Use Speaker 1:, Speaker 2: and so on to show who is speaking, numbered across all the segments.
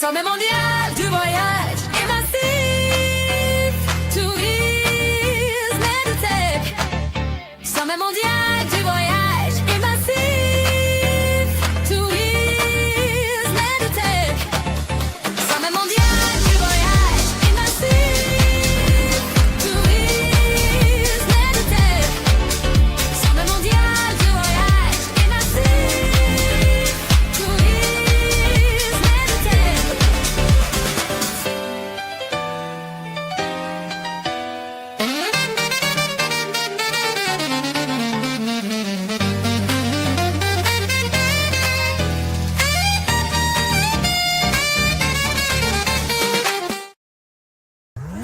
Speaker 1: Sommet mondial du voyage est massif. Tourisme et tech. Sommet mondial du voyage est massif. Tourisme et tech. Sommet mondial du voyage est massif. Tourisme et tech. Sommet mondial du voyage est massif. Tourisme et tech.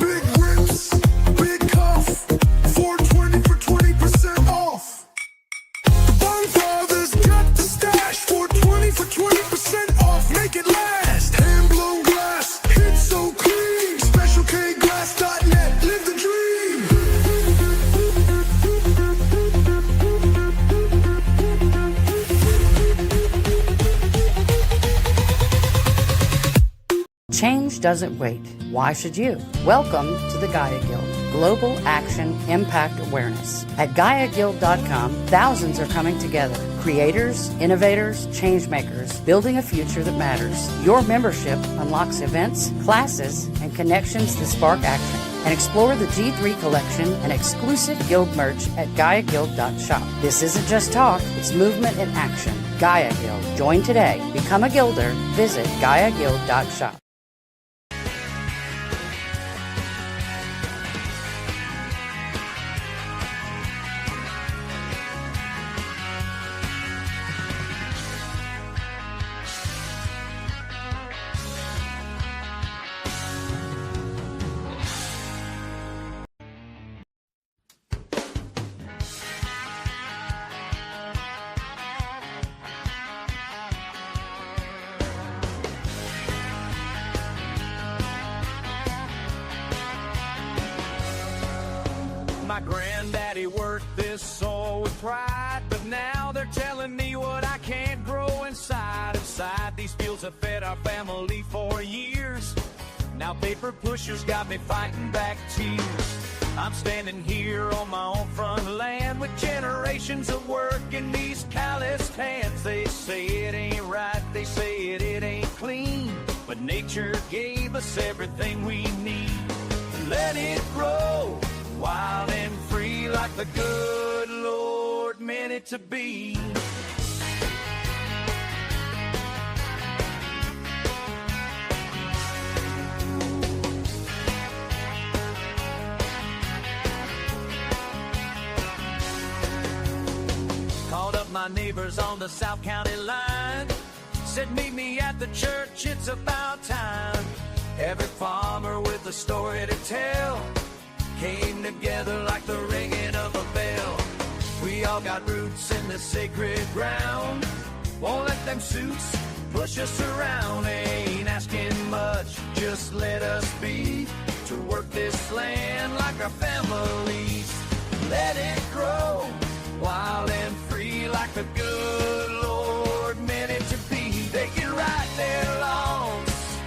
Speaker 2: Big rips, big cuff, 420 for 20% off. Bonfathers got the stash, 420 for 20% off, make it last. Hand blown glass, hits so clean. SpecialKglass.net, live the dream.
Speaker 3: Change doesn't wait. Why should you? Welcome to the Gaia Guild, Global Action Impact Awareness. At GaiaGuild.com, thousands are coming together. Creators, innovators, change makers, building a future that matters. Your membership unlocks events, classes, and connections to spark action. And explore the G3 collection and exclusive guild merch at GaiaGuild.shop. This isn't just talk, it's movement in action. Gaia Guild. Join today. Become a guilder. Visit GaiaGuild.shop.
Speaker 4: My granddaddy worked this soil with pride, but now they're telling me what I can't grow inside. Inside these fields have fed our family for years. Now paper pushers got me fighting back tears. I'm standing here on my own front land with generations of work in these calloused hands. They say it ain't right, they say it ain't clean, but nature gave us everything we need. Let it grow wild and free like the good Lord meant it to be. Called up my neighbors on the South County line, said meet me at the church, it's about time. Every farmer with a story to tell came together like the ringing of a bell. We all got roots in the sacred ground. Won't let them suits push us around. Ain't asking much, just let us be, to work this land like our families. Let it grow wild and free like the good Lord meant it to be. They can right their lawns,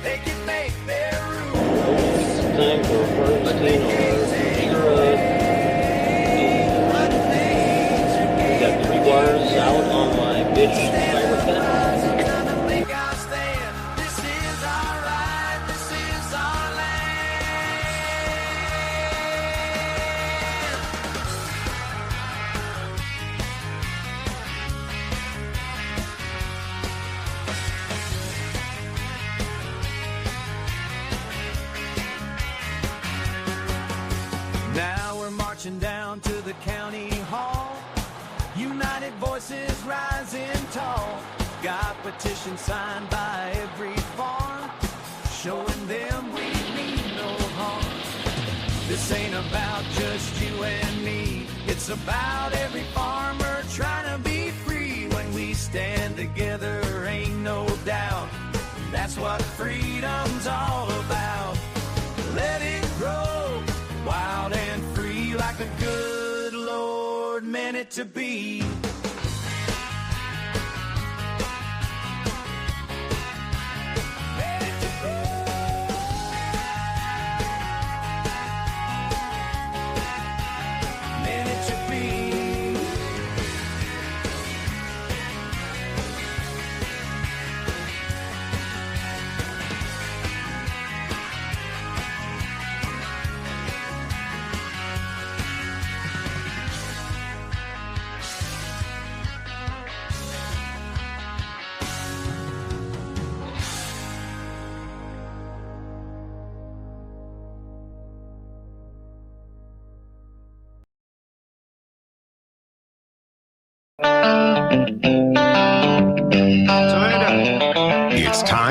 Speaker 4: they can make their rules.
Speaker 5: Time for harvesting our shrub. We got 3 wires out on my bitch fiber fence.
Speaker 4: This is our right, this is our land. Now we're marching down to the county hall. United voices rising tall. Got petitions signed by every farm, showing them we mean no harm. This ain't about just you and me. It's about every farmer trying to be free. When we stand together, ain't no doubt. That's what freedom's all about. Let it grow wild and free like the good Lord meant it to be.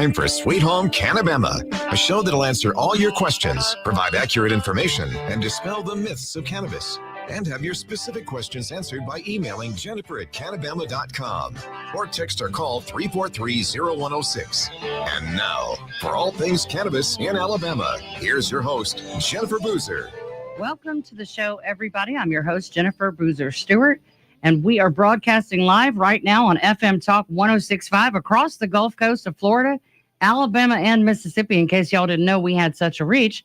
Speaker 6: time for Sweet Home CannaBama, a show that'll answer all your questions, provide accurate information, and dispel the myths of cannabis. And have your specific questions answered by emailing Jennifer@CannaBama.com or text or call 343-0106. And now, for all things cannabis in Alabama, here's your host, Jennifer Boozer.
Speaker 3: Welcome to the show, everybody. I'm your host, Jennifer Boozer Stewart, and we are broadcasting live right now on FM Talk 106.5 across the Gulf Coast of Florida, Alabama, and Mississippi, in case y'all didn't know we had such a reach.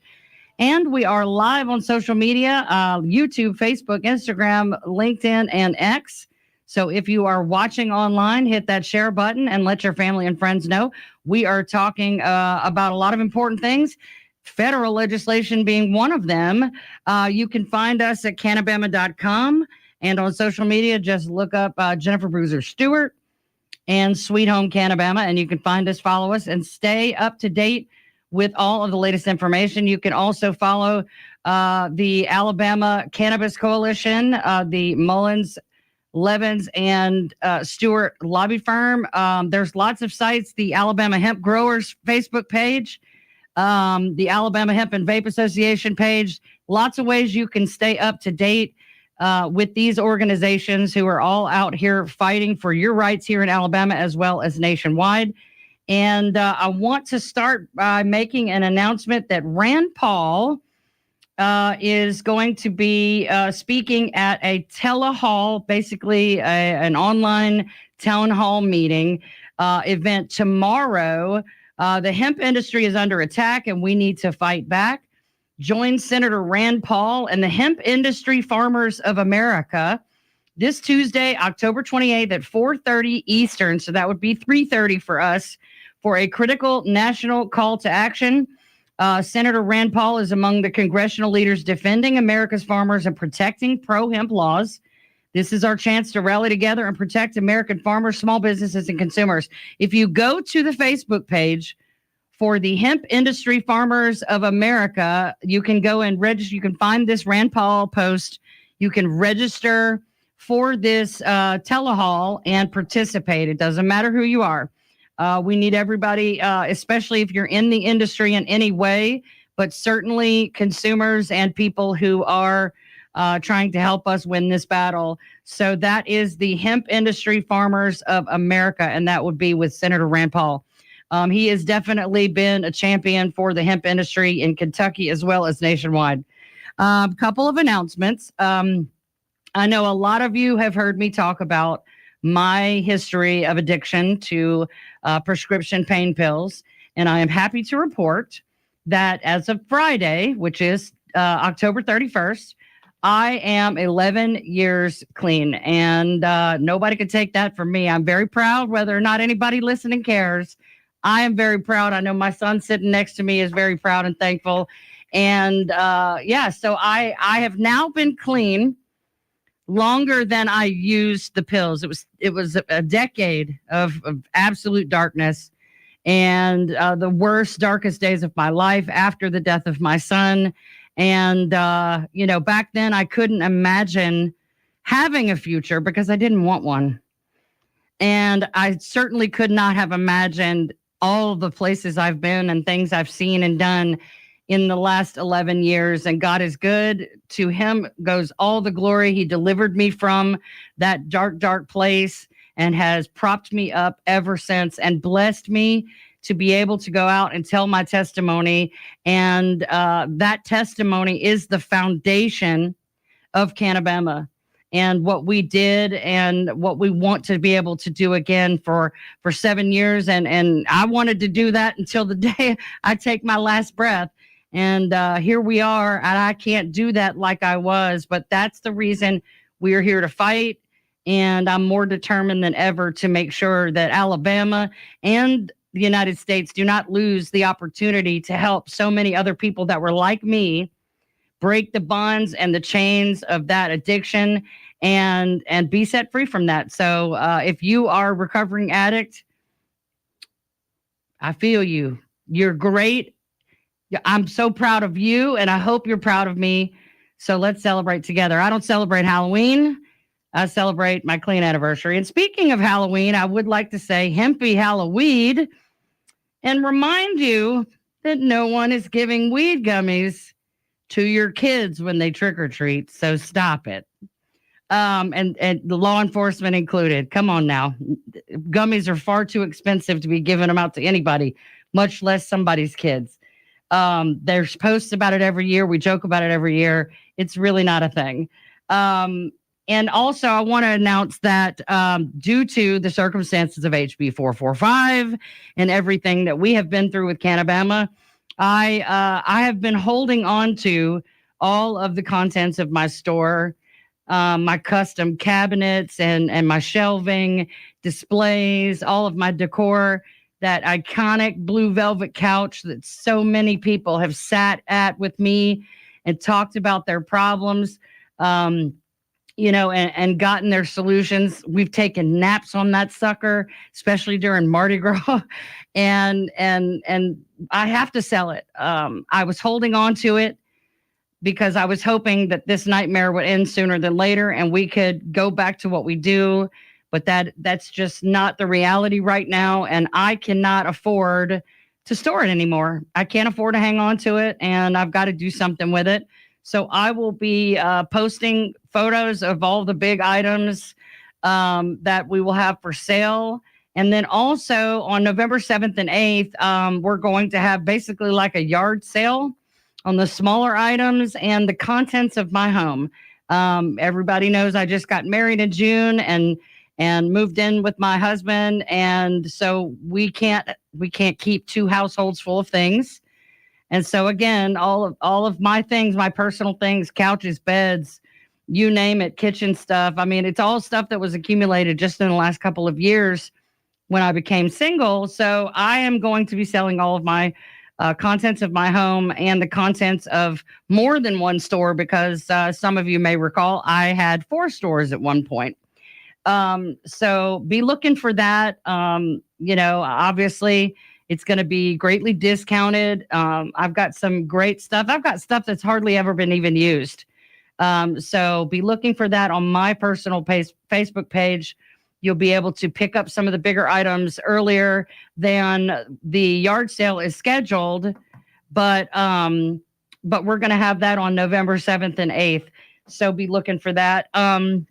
Speaker 3: And we are live on social media, YouTube, Facebook, Instagram, LinkedIn, and X. So if you are watching online, hit that share button and let your family and friends know. We are talking about a lot of important things, federal legislation being one of them. You can find us at CannaBama.com, and on social media, just look up Jennifer Boozer Stewart and Sweet Home CannaBama, and you can find us, follow us, and stay up to date with all of the latest information. You can also follow the Alabama Cannabis Coalition, the Mullins, Levins, and Stewart lobby firm. There's lots of sites, the Alabama Hemp Growers Facebook page, the Alabama Hemp and Vape Association page. Lots of ways you can stay up to date with these organizations who are all out here fighting for your rights here in Alabama as well as nationwide. And I want to start by making an announcement that Rand Paul is going to be speaking at a telehall, basically an online town hall meeting event tomorrow. The hemp industry is under attack, and we need to fight back. Join Senator Rand Paul and the Hemp Industry Farmers of America this Tuesday, October 28th at 4:30 Eastern. So that would be 3:30 for us, for a critical national call to action. Senator Rand Paul is among the congressional leaders defending America's farmers and protecting pro-hemp laws. This is our chance to rally together and protect American farmers, small businesses, and consumers. If you go to the Facebook page for the Hemp Industry Farmers of America, you can go and register. You can find this Rand Paul post. You can register for this telehall and participate. It doesn't matter who you are. We need everybody, especially if you're in the industry in any way, but certainly consumers and people who are trying to help us win this battle. So that is the Hemp Industry Farmers of America, and that would be with Senator Rand Paul. He has definitely been a champion for the hemp industry in Kentucky as well as nationwide. Couple of announcements. I know a lot of you have heard me talk about my history of addiction to prescription pain pills. And I am happy to report that as of Friday, which is October 31st, I am 11 years clean. And nobody could take that from me. I'm very proud, whether or not anybody listening cares. I am very proud. I know my son sitting next to me is very proud and thankful. And so I have now been clean longer than I used the pills. It was a decade of absolute darkness, and the worst, darkest days of my life after the death of my son. And back then I couldn't imagine having a future because I didn't want one. And I certainly could not have imagined all the places I've been and things I've seen and done in the last 11 years. And God is good. To him goes all the glory. He delivered me from that dark, dark place and has propped me up ever since and blessed me to be able to go out and tell my testimony. And that testimony is the foundation of CannaBama and what we did and what we want to be able to do again for 7 years. And I wanted to do that until the day I take my last breath. And here we are, and I can't do that like I was, but that's the reason we are here to fight. And I'm more determined than ever to make sure that Alabama and the United States do not lose the opportunity to help so many other people that were like me break the bonds and the chains of that addiction and be set free from that. So if you are a recovering addict, I feel you. You're great. I'm so proud of you, and I hope you're proud of me. So let's celebrate together. I don't celebrate Halloween. I celebrate my clean anniversary. And speaking of Halloween, I would like to say Hempy Halloween. and remind you that no one is giving weed gummies to your kids when they trick or treat. So stop it. And the law enforcement included. Come on now. Gummies are far too expensive to be giving them out to anybody, much less somebody's kids. There's posts about it every year. We joke about it every year. It's really not a thing. And also, I want to announce that due to the circumstances of HB 445 and everything that we have been through with CannaBama, I have been holding on to all of the contents of my store, my custom cabinets and my shelving, displays, all of my decor, that iconic blue velvet couch that so many people have sat at with me and talked about their problems. And gotten their solutions. We've taken naps on that sucker, especially during Mardi Gras. and I have to sell it. I was holding on to it because I was hoping that this nightmare would end sooner than later and we could go back to what we do. But that's just not the reality right now. And I cannot afford to store it anymore. I can't afford to hang on to it, and I've got to do something with it. So I will be posting photos of all the big items that we will have for sale. And then also on November 7th and 8th, we're going to have basically like a yard sale on the smaller items and the contents of my home. Everybody knows I just got married in June and moved in with my husband. And so we can't keep two households full of things. And so again, all of my things, my personal things, couches, beds, you name it, kitchen stuff. I mean, it's all stuff that was accumulated just in the last couple of years when I became single. So I am going to be selling all of my contents of my home and the contents of more than one store, because some of you may recall I had 4 stores at one point. So be looking for that. Obviously, it's going to be greatly discounted. I've got some great stuff. I've got stuff that's hardly ever been even used. So be looking for that on my personal Facebook page. You'll be able to pick up some of the bigger items earlier than the yard sale is scheduled. But we're going to have that on November 7th and 8th. So be looking for that. I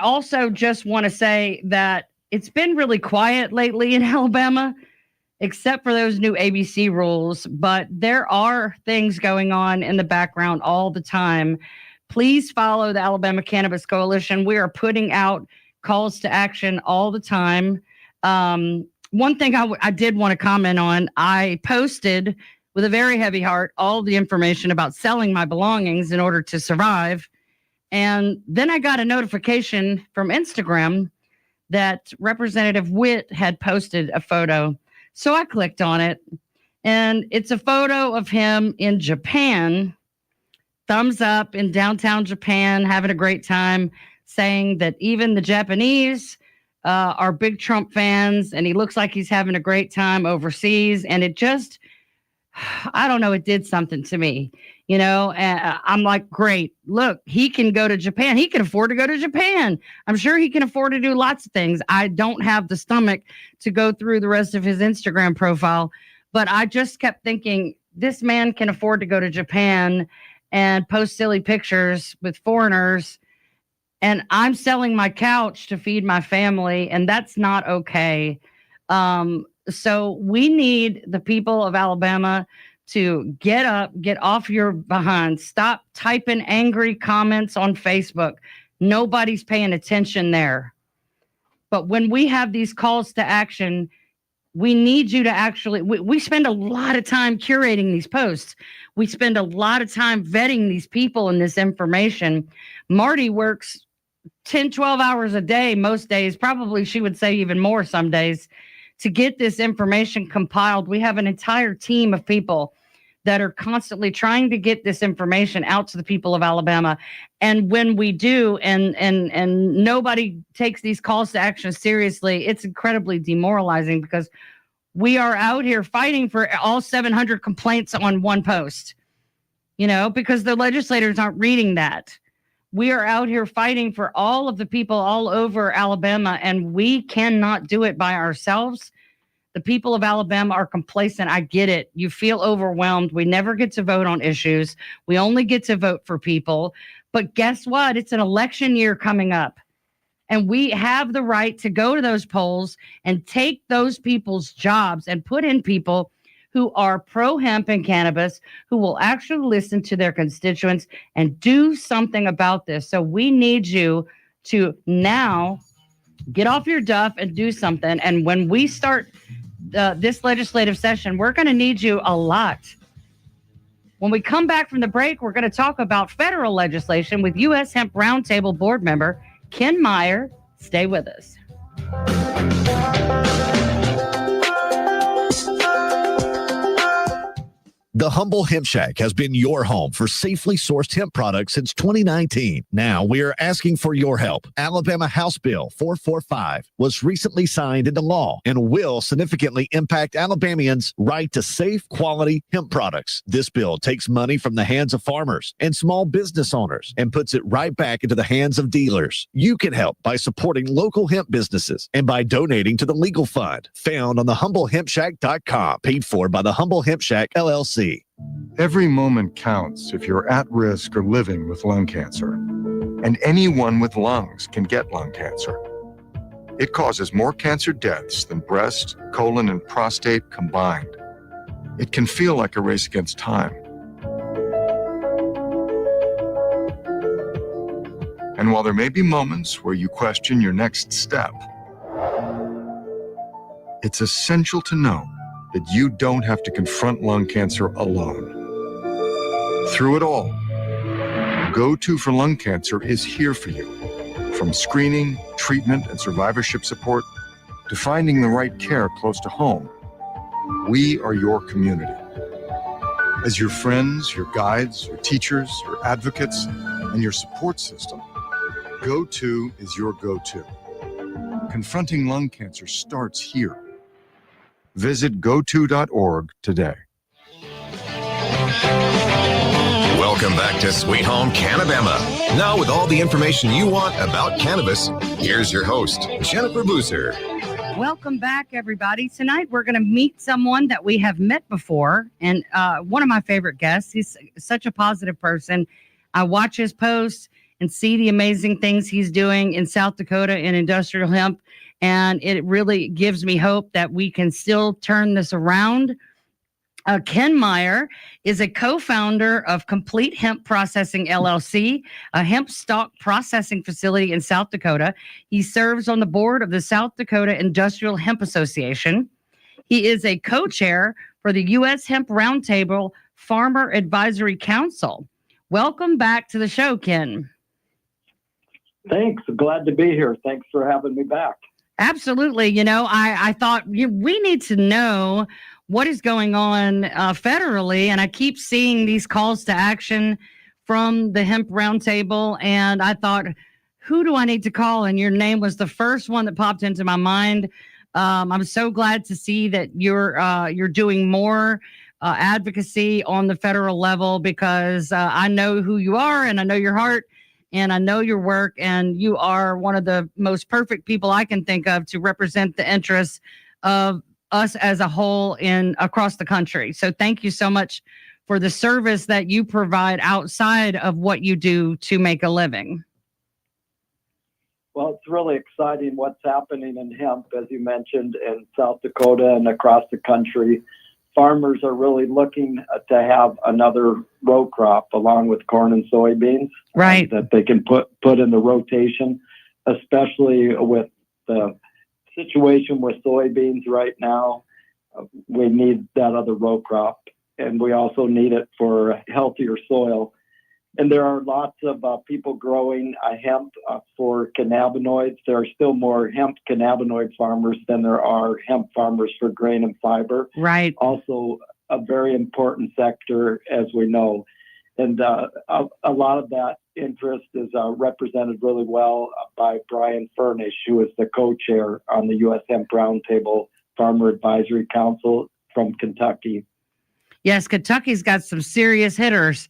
Speaker 3: also just want to say that it's been really quiet lately in Alabama, except for those new ABC rules. But there are things going on in the background all the time. Please follow the Alabama Cannabis Coalition. We are putting out calls to action all the time. One thing I did want to comment on, I posted with a very heavy heart all the information about selling my belongings in order to survive. And then I got a notification from Instagram that Representative Witt had posted a photo. So I clicked on it, and it's a photo of him in Japan, thumbs up in downtown Japan, having a great time, saying that even the Japanese are big Trump fans, and he looks like he's having a great time overseas. And it just, I don't know, it did something to me. I'm like, great. Look, he can go to Japan. He can afford to go to Japan. I'm sure he can afford to do lots of things. I don't have the stomach to go through the rest of his Instagram profile, but I just kept thinking, this man can afford to go to Japan and post silly pictures with foreigners. And I'm selling my couch to feed my family, and that's not okay. So we need the people of Alabama to get up, get off your behind, stop typing angry comments on Facebook. Nobody's paying attention there. But when we have these calls to action, we need you to actually, we spend a lot of time curating these posts. We spend a lot of time vetting these people and this information. Marty works 10, 12 hours a day, most days, probably she would say even more some days, to get this information compiled. We have an entire team of people that are constantly trying to get this information out to the people of Alabama. And when we do, and nobody takes these calls to action seriously, it's incredibly demoralizing, because we are out here fighting for all 700 complaints on one post, because the legislators aren't reading that. We are out here fighting for all of the people all over Alabama, and we cannot do it by ourselves. The people of Alabama are complacent. I get it. You feel overwhelmed. We never get to vote on issues. We only get to vote for people. But guess what? It's an election year coming up. And we have the right to go to those polls and take those people's jobs and put in people who are pro-hemp and cannabis, who will actually listen to their constituents and do something about this. So we need you to now get off your duff and do something. And when we start this legislative session, we're going to need you a lot. When we come back from the break, we're going to talk about federal legislation with U.S. Hemp Roundtable board member Ken Meyer. Stay with us.
Speaker 7: The Humble Hemp Shack has been your home for safely sourced hemp products since 2019. Now we are asking for your help. Alabama House Bill 445 was recently signed into law and will significantly impact Alabamians' right to safe, quality hemp products. This bill takes money from the hands of farmers and small business owners and puts it right back into the hands of dealers. You can help by supporting local hemp businesses and by donating to the legal fund found on thehumblehempshack.com, paid for by the Humble Hemp Shack, LLC.
Speaker 8: Every moment counts if you're at risk or living with lung cancer. And anyone with lungs can get lung cancer. It causes more cancer deaths than breast, colon, and prostate combined. It can feel like a race against time. And while there may be moments where you question your next step, it's essential to know that you don't have to confront lung cancer alone. Through it all, Go-To for Lung Cancer is here for you. From screening, treatment, and survivorship support to finding the right care close to home, we are your community. As your friends, your guides, your teachers, your advocates, and your support system, Go-To is your go-to. Confronting lung cancer starts here. Visit goto.org today.
Speaker 6: Welcome back to Sweet Home CannaBama. Now with all the information you want about cannabis, here's your host, Jennifer Boozer.
Speaker 3: Welcome back, everybody. Tonight, we're going to meet someone that we have met before, and one of my favorite guests. He's such a positive person. I watch his posts and see the amazing things he's doing in South Dakota in industrial hemp, and it really gives me hope that we can still turn this around. Ken Meyer is a co-founder of Complete Hemp Processing LLC, a hemp stalk processing facility in South Dakota. He serves on the board of the South Dakota Industrial Hemp Association. He is a co-chair for the U.S. Hemp Roundtable Farmer Advisory Council. Welcome back to the show, Ken.
Speaker 9: Thanks. Glad to be here. Thanks for having me back.
Speaker 3: Absolutely. You know, I thought we need to know what is going on federally, and I keep seeing these calls to action from the Hemp Roundtable, and I thought, who do I need to call? And your name was the first one that popped into my mind. I'm so glad to see that you're doing more advocacy on the federal level, because I know who you are, and I know your heart, and I know your work, and you are one of the most perfect people I can think of to represent the interests of us as a whole across the country. So thank you so much for the service that you provide outside of what you do to make a living.
Speaker 9: Well, it's really exciting what's happening in hemp, as you mentioned, in South Dakota and across the country. Farmers are really looking to have another row crop along with corn and soybeans,
Speaker 3: right,
Speaker 9: that they can put in the rotation, especially with the situation with soybeans right now. We need that other row crop, and we also need it for healthier soil. And there are lots of people growing hemp for cannabinoids. There are still more hemp cannabinoid farmers than there are hemp farmers for grain and fiber.
Speaker 3: Right.
Speaker 9: Also a very important sector, as we know. And a lot of that interest is represented really well by Brian Furnish, who is the co-chair on the U.S. Hemp Roundtable Farmer Advisory Council from Kentucky.
Speaker 3: Yes, Kentucky's got some serious hitters.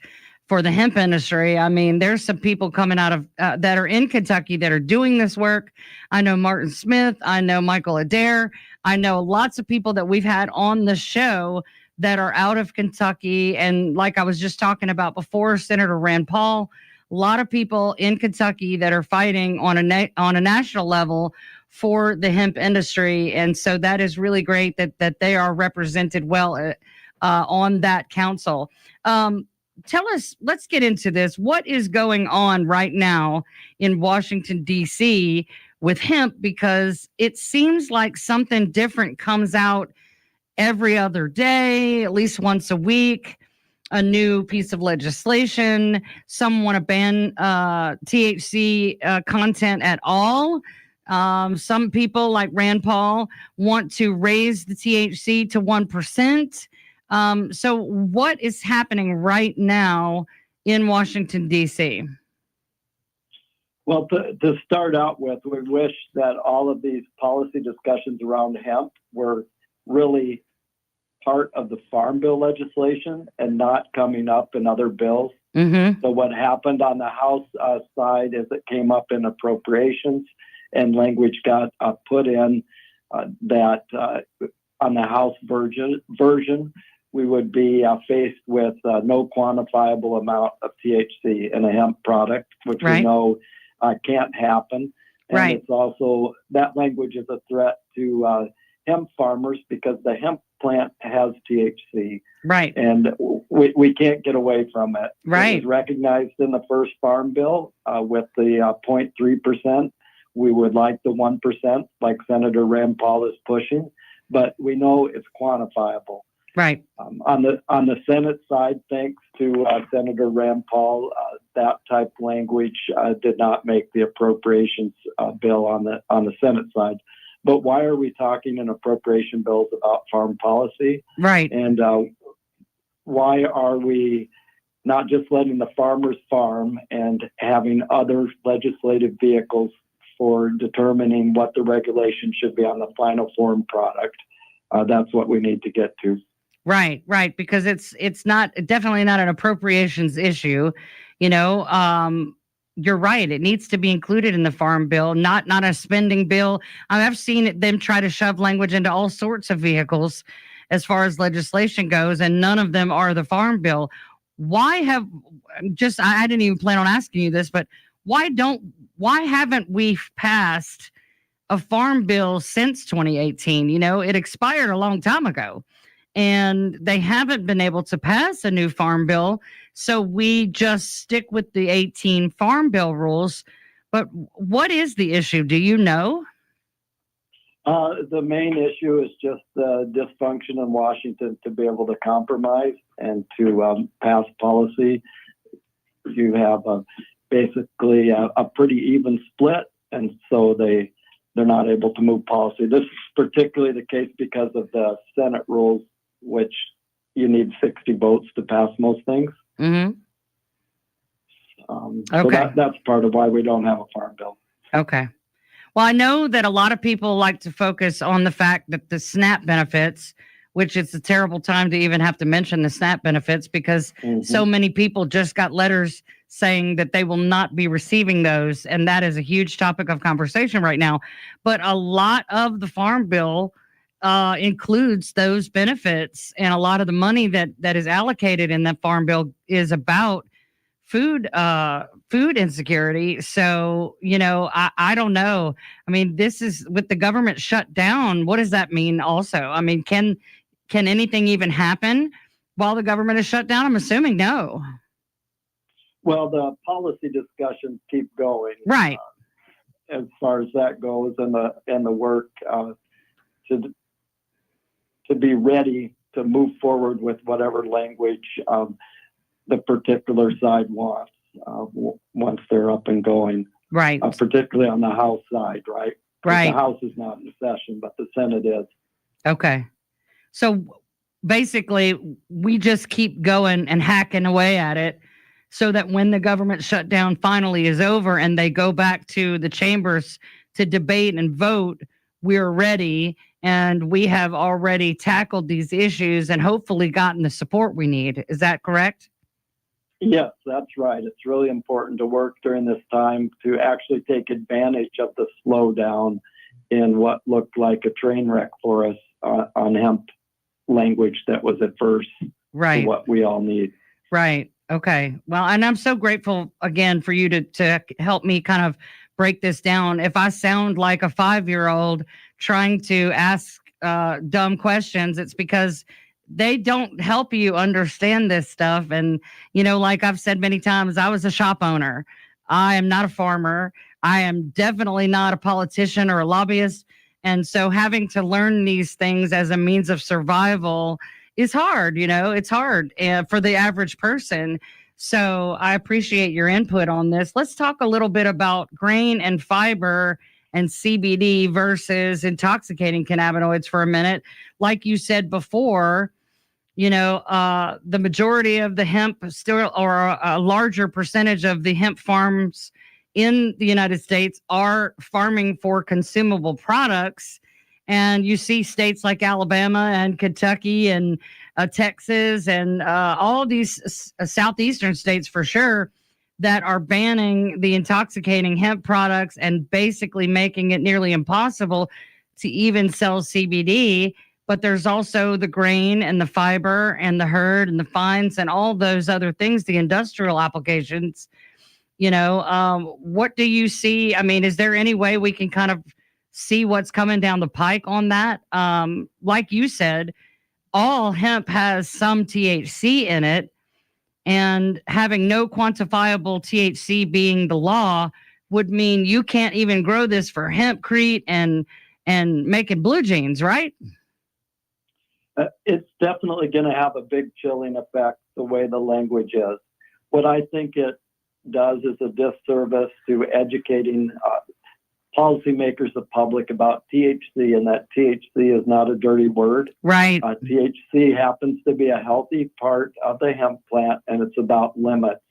Speaker 3: for the hemp industry. I mean, there's some people coming out of that are in Kentucky that are doing this work. I know Martin Smith. I know Michael Adair. I know lots of people that we've had on the show that are out of Kentucky. And like I was just talking about before, Senator Rand Paul, a lot of people in Kentucky that are fighting on a national level for the hemp industry. And so that is really great that they are represented well on that council. Tell us, let's get into this. What is going on right now in Washington, D.C. with hemp? Because it seems like something different comes out every other day, at least once a week, a new piece of legislation. Some want to ban THC content at all. Some people like Rand Paul want to raise the THC to 1%. So what is happening right now in Washington, D.C.?
Speaker 9: Well, to start out with, we wish that all of these policy discussions around hemp were really part of the Farm Bill legislation and not coming up in other bills.
Speaker 3: Mm-hmm.
Speaker 9: So what happened on the House side is it came up in appropriations and language got put in that on the House version, we would be faced with no quantifiable amount of THC in a hemp product, which we know can't happen. And it's also, that language is a threat to hemp farmers because the hemp plant has THC.
Speaker 3: Right.
Speaker 9: And we can't get away from it.
Speaker 3: Right.
Speaker 9: It was recognized in the first Farm Bill with the 0.3%. We would like the 1%, like Senator Rand Paul is pushing, but we know it's quantifiable.
Speaker 3: Right.
Speaker 9: On the Senate side, thanks to Senator Rand Paul, that type of language did not make the appropriations bill on the Senate side. But why are we talking in appropriation bills about farm policy?
Speaker 3: Right.
Speaker 9: And why are we not just letting the farmers farm and having other legislative vehicles for determining what the regulation should be on the final form product? That's what we need to get to.
Speaker 3: Right, because it's not definitely not an appropriations issue. You know, you're right. It needs to be included in the Farm Bill, not a spending bill. I've seen them try to shove language into all sorts of vehicles as far as legislation goes, and none of them are the Farm Bill. I didn't even plan on asking you this, but why haven't we passed a farm bill since 2018? You know, it expired a long time ago. And they haven't been able to pass a new farm bill. So we just stick with the 18 farm bill rules. But what is the issue? Do you know?
Speaker 9: The main issue is just the dysfunction in Washington to be able to compromise and to pass policy. You have basically a pretty even split. And so they're not able to move policy. This is particularly the case because of the Senate rules, which you need 60 votes to pass most things.
Speaker 3: Mm-hmm.
Speaker 9: So that's part of why we don't have a farm bill.
Speaker 3: Okay. Well, I know that a lot of people like to focus on the fact that the SNAP benefits, which it's a terrible time to even have to mention the SNAP benefits because so many people just got letters saying that they will not be receiving those. And that is a huge topic of conversation right now. But a lot of the farm bill includes those benefits, and a lot of the money that is allocated in that farm bill is about food insecurity. So, you know, I don't know. I mean, this is with the government shut down. What does that mean also? I mean, can anything even happen while the government is shut down? I'm assuming no.
Speaker 9: Well, the policy discussions keep going.
Speaker 3: Right.
Speaker 9: As far as that goes, and the work to be ready to move forward with whatever language the particular side wants once they're up and going.
Speaker 3: Right.
Speaker 9: Particularly on the House side, right?
Speaker 3: Right.
Speaker 9: The House is not in session, but the Senate is.
Speaker 3: Okay. So basically, we just keep going and hacking away at it so that when the government shutdown finally is over and they go back to the chambers to debate and vote, we're ready. And we have already tackled these issues and hopefully gotten the support we need. Is that correct?
Speaker 9: Yes, that's right. It's really important to work during this time to actually take advantage of the slowdown in what looked like a train wreck for us on hemp language that was at first
Speaker 3: Right.
Speaker 9: what we all need.
Speaker 3: Right. Okay. Well, and I'm so grateful again for you to help me kind of break this down. If I sound like a 5-year-old trying to ask dumb questions, it's because they don't help you understand this stuff. And, like I've said many times, I was a shop owner. I am not a farmer. I am definitely not a politician or a lobbyist. And so having to learn these things as a means of survival is hard. It's hard for the average person. So I appreciate your input on this. Let's talk a little bit about grain and fiber and CBD versus intoxicating cannabinoids for a minute. Like you said before, the majority of the hemp still, or a larger percentage of the hemp farms in the United States are farming for consumable products. And you see states like Alabama and Kentucky and Texas and all these southeastern states for sure that are banning the intoxicating hemp products and basically making it nearly impossible to even sell CBD. But there's also the grain and the fiber and the herd and the fines and all those other things, the industrial applications. What do you see? I mean, is there any way we can kind of see what's coming down the pike on that? Like you said, all hemp has some THC in it, and having no quantifiable THC being the law would mean you can't even grow this for hempcrete and making blue jeans, right?
Speaker 9: It's definitely going to have a big chilling effect the way the language is. What I think it does is a disservice to educating policymakers, the public, about THC, and that THC is not a dirty word.
Speaker 3: Right.
Speaker 9: THC happens to be a healthy part of the hemp plant, and it's about limits,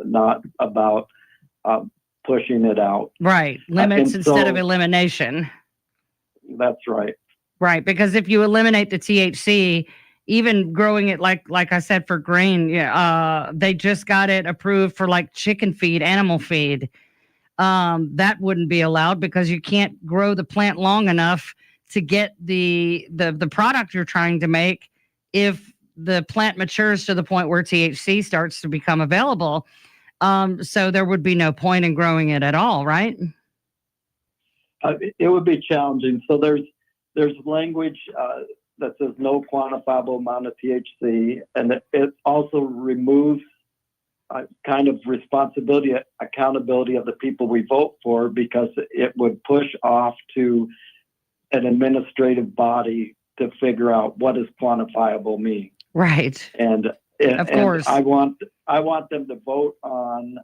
Speaker 9: not about pushing it out.
Speaker 3: Right. Limits instead of elimination.
Speaker 9: That's right.
Speaker 3: Right. Because if you eliminate the THC, even growing it, like I said, for grain, they just got it approved for like chicken feed, animal feed. That wouldn't be allowed because you can't grow the plant long enough to get the product you're trying to make if the plant matures to the point where THC starts to become available. So there would be no point in growing it at all, right?
Speaker 9: It would be challenging. So there's language that says no quantifiable amount of THC, and it also removes kind of responsibility, accountability of the people we vote for, because it would push off to an administrative body to figure out what does quantifiable mean.
Speaker 3: Right.
Speaker 9: And
Speaker 3: of course,
Speaker 9: I want them to vote on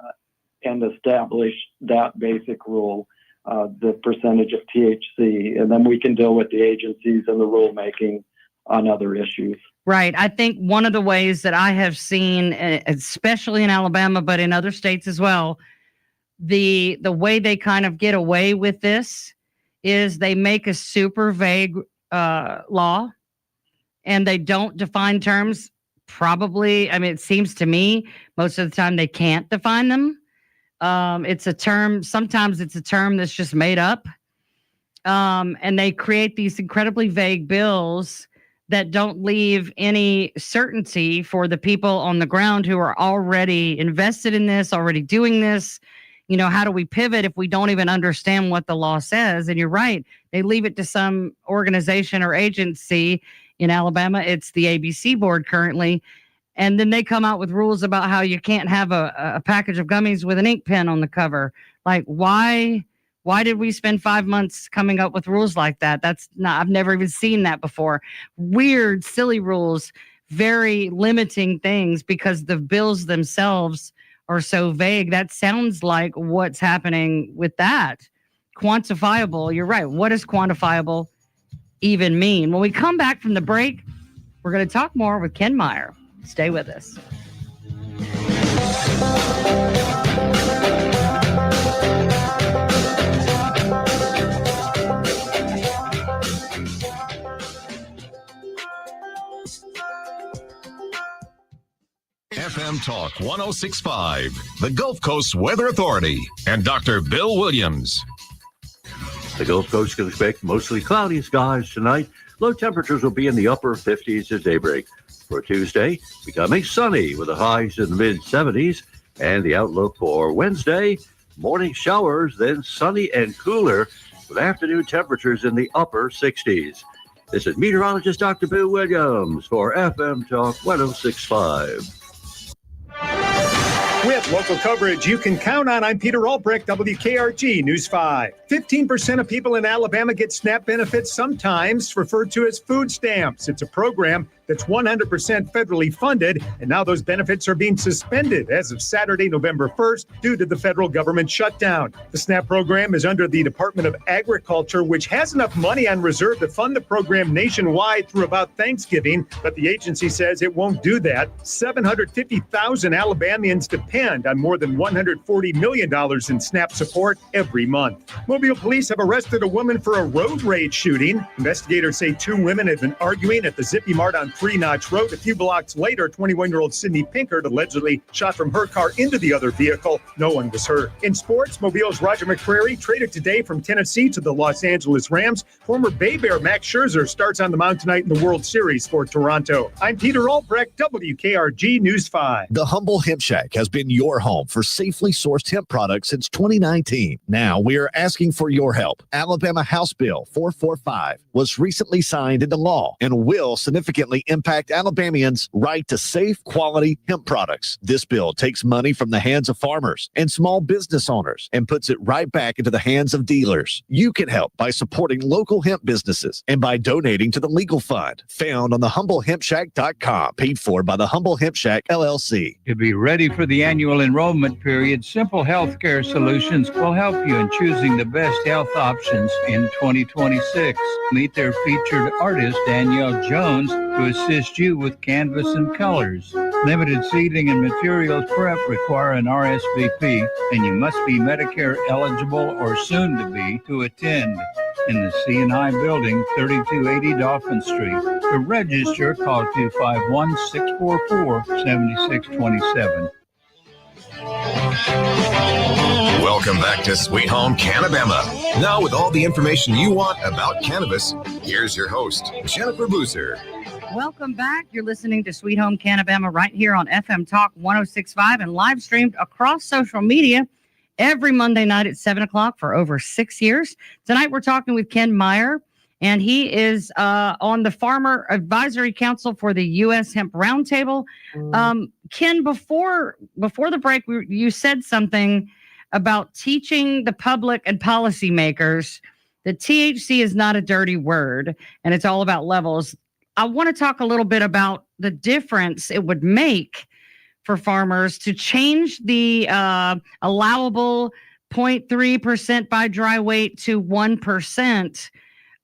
Speaker 9: and establish that basic rule, the percentage of THC, and then we can deal with the agencies and the rulemaking on other issues.
Speaker 3: Right. I think one of the ways that I have seen, especially in Alabama, but in other states as well, the way they kind of get away with this is they make a super vague law, and they don't define terms. Probably, I mean, it seems to me most of the time they can't define them. It's a term. Sometimes it's a term that's just made up. And they create these incredibly vague bills that don't leave any certainty for the people on the ground who are already invested in this, already doing this. How do we pivot if we don't even understand what the law says? And you're right. They leave it to some organization or agency. In Alabama, it's the ABC board currently. And then they come out with rules about how you can't have a package of gummies with an ink pen on the cover. Like, why did we spend 5 months coming up with rules like that? I've never even seen that before. Weird, silly rules, very limiting things because the bills themselves are so vague. That sounds like what's happening with that. Quantifiable, you're right. What does quantifiable even mean? When we come back from the break, we're going to talk more with Ken Meyer. Stay with us.
Speaker 6: FM FM Talk 1065, the Gulf Coast Weather Authority, and Dr. Bill Williams.
Speaker 10: The Gulf Coast can expect mostly cloudy skies tonight. Low temperatures will be in the upper 50s at daybreak. For Tuesday, becoming sunny with the highs in the mid-70s. And the outlook for Wednesday, morning showers, then sunny and cooler with afternoon temperatures in the upper 60s. This is meteorologist Dr. Bill Williams for FM Talk 1065.
Speaker 11: With local coverage you can count on, I'm Peter Albrecht, WKRG News 5. 15% of people in Alabama get SNAP benefits, sometimes referred to as food stamps. It's a program that's 100% federally funded, and now those benefits are being suspended as of Saturday, November 1st, due to the federal government shutdown. The SNAP program is under the Department of Agriculture, which has enough money on reserve to fund the program nationwide through about Thanksgiving, but the agency says it won't do that. 750,000 Alabamians depend on more than $140 million in SNAP support every month. Mobile police have arrested a woman for a road rage shooting. Investigators say two women had been arguing at the Zippy Mart on Three Notch Road. A few blocks later, 21-year-old Sydney Pinkert allegedly shot from her car into the other vehicle. No one was hurt. In sports, Mobile's Roger McCreary traded today from Tennessee to the Los Angeles Rams. Former Bay Bear Max Scherzer starts on the mound tonight in the World Series for Toronto. I'm Peter Albrecht, WKRG News 5.
Speaker 7: The Humble Hemp Shack has been your home for safely sourced hemp products since 2019. Now we are asking for your help. Alabama House Bill 445 was recently signed into law and will significantly impact Alabamians' right to safe, quality hemp products. This bill takes money from the hands of farmers and small business owners and puts it right back into the hands of dealers. You can help by supporting local hemp businesses and by donating to the legal fund found on thehumblehempshack.com, paid for by the Humble Hemp Shack, LLC.
Speaker 12: To be ready for the annual enrollment period, Simple Healthcare Solutions will help you in choosing the best health options in 2026. Meet their featured artist, Danielle Jones, to assist you with canvas and colors. Limited seating and materials prep require an RSVP, and you must be Medicare eligible or soon to be to attend in the C&I building, 3280 Dolphin Street. To register, call 251-644-7627.
Speaker 6: Welcome back to Sweet Home CannaBama. Now with all the information you want about cannabis, here's your host, Jennifer Boozer.
Speaker 3: Welcome back. You're listening to Sweet Home CannaBama right here on FM Talk 1065 and live streamed across social media every Monday night at 7 o'clock for over 6 years. Tonight we're talking with Ken Meyer, and he is on the Farmer Advisory Council for the U.S. Hemp Roundtable. Ken, before the break, you said something about teaching the public and policymakers that THC is not a dirty word, and it's all about levels. I want to talk a little bit about the difference it would make for farmers to change the allowable 0.3% by dry weight to 1%.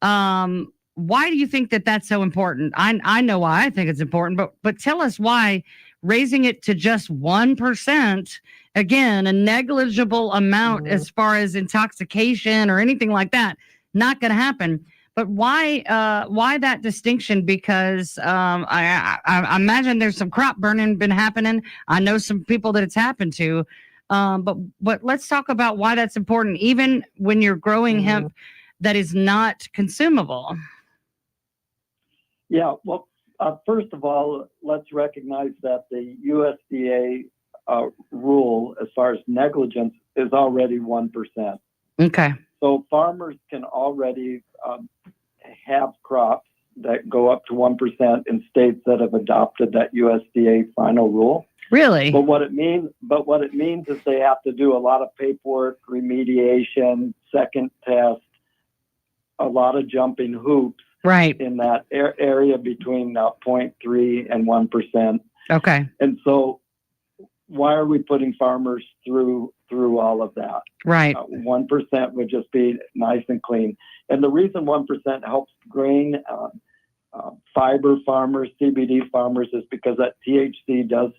Speaker 3: Why do you think that that's so important? I know why I think it's important, but tell us why raising it to just 1%, again, a negligible amount as far as intoxication or anything like that, not going to happen. But why that distinction? Because I imagine there's some crop burning been happening. I know some people that it's happened to. But let's talk about why that's important, even when you're growing hemp that is not consumable.
Speaker 9: Yeah, well, first of all, let's recognize that the USDA rule as far as negligence is already 1%.
Speaker 3: Okay.
Speaker 9: So farmers can already have crops that go up to 1% in states that have adopted that USDA final rule.
Speaker 3: Really?
Speaker 9: But what it means is they have to do a lot of paperwork, remediation, second test, a lot of jumping hoops.
Speaker 3: Right.
Speaker 9: In that area between 0.3 and 1%.
Speaker 3: Okay.
Speaker 9: And so why are we putting farmers through all of that?
Speaker 3: Right.
Speaker 9: 1% would just be nice and clean. And the reason 1% helps grain, fiber farmers, CBD farmers, is because that THC does